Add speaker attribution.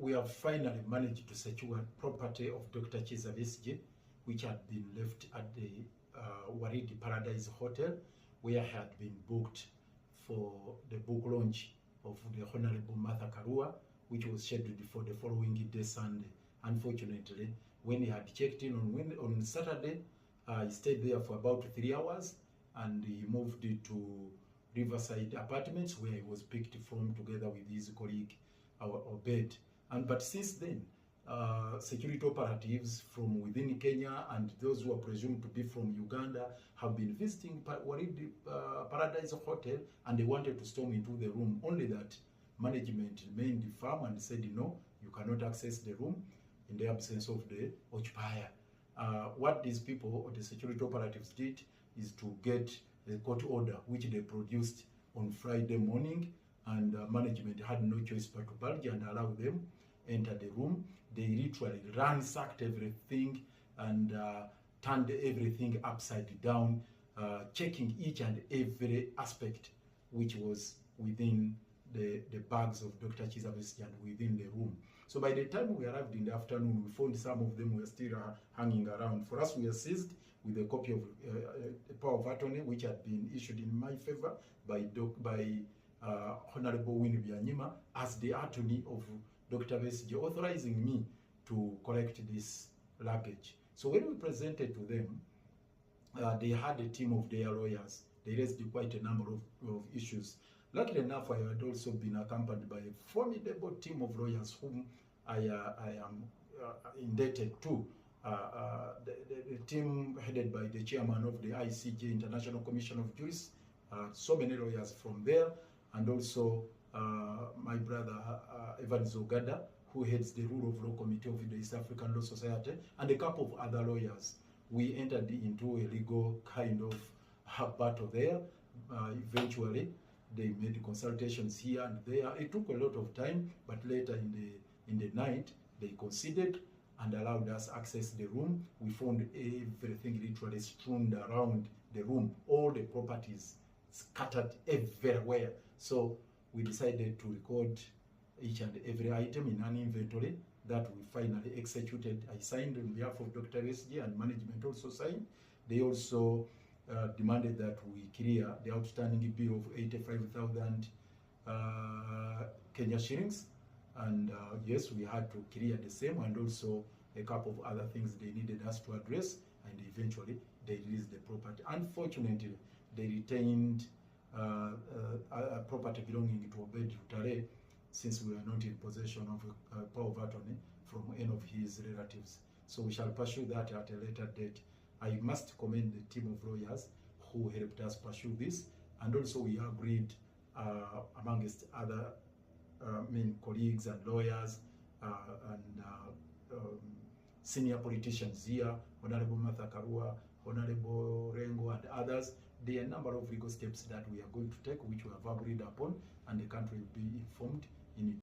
Speaker 1: we have finally managed to secure property of Dr. Kizza Besigye, which had been left at the Waridi Paradise Hotel, where he had been booked for the book launch of the Honorable Martha Karua, which was scheduled for the following day, Sunday. Unfortunately, when he had checked in on Saturday, he stayed there for about 3 hours, and he moved to Riverside Apartments, where he was picked from together with his colleague, Obed. But since then, security operatives from within Kenya and those who are presumed to be from Uganda have been visiting Waridi Paradise Hotel, and they wanted to storm into the room, only that management remained firm and said, no, you cannot access the room in the absence of the occupier. What these people, or the security operatives, did is to get a court order, which they produced on Friday morning, and management had no choice but to budge and allow them enter the room. They literally ransacked everything and turned everything upside down, checking each and every aspect which was within the bags of Dr. Kizza Besigye and within the room. So by the time we arrived in the afternoon, we found some of them were still hanging around. For us, we were seized with a copy of a power of attorney, which had been issued in my favor by Honorable Winnie Byanyima as the attorney of Dr. Besigye, authorizing me to collect this luggage. So when we presented to them, they had a team of their lawyers. They raised quite a number of issues. Luckily enough, I had also been accompanied by a formidable team of lawyers whom I am indebted to. The team headed by the chairman of the ICJ, International Commission of Jurists, so many lawyers from there, and also my brother Evan Zogada, who heads the Rule of Law Committee of the East African Law Society, and a couple of other lawyers. We entered into a legal kind of battle there. Eventually, they made consultations here and there. It took a lot of time, but later in the night, they conceded and allowed us access the room. We found everything literally strewn around the room, all the properties scattered everywhere. So we decided to record each and every item in an inventory that we finally executed. I signed on behalf of Dr. Besigye, and management also signed. They also demanded that we clear the outstanding bill of 85,000 Kenya shillings, and yes, we had to clear the same, and also a couple of other things they needed us to address, and eventually they released the property. Unfortunately, they retained a property belonging to Obed Rutare, since we were not in possession of a power of attorney from any of his relatives. So we shall pursue that at a later date. I must commend the team of lawyers who helped us pursue this, and also we agreed amongst other colleagues and lawyers and senior politicians here, Honorable Martha Karua, Honorable Rengo, and others. There are a number of legal steps that we are going to take, which we have agreed upon, and the country will be informed in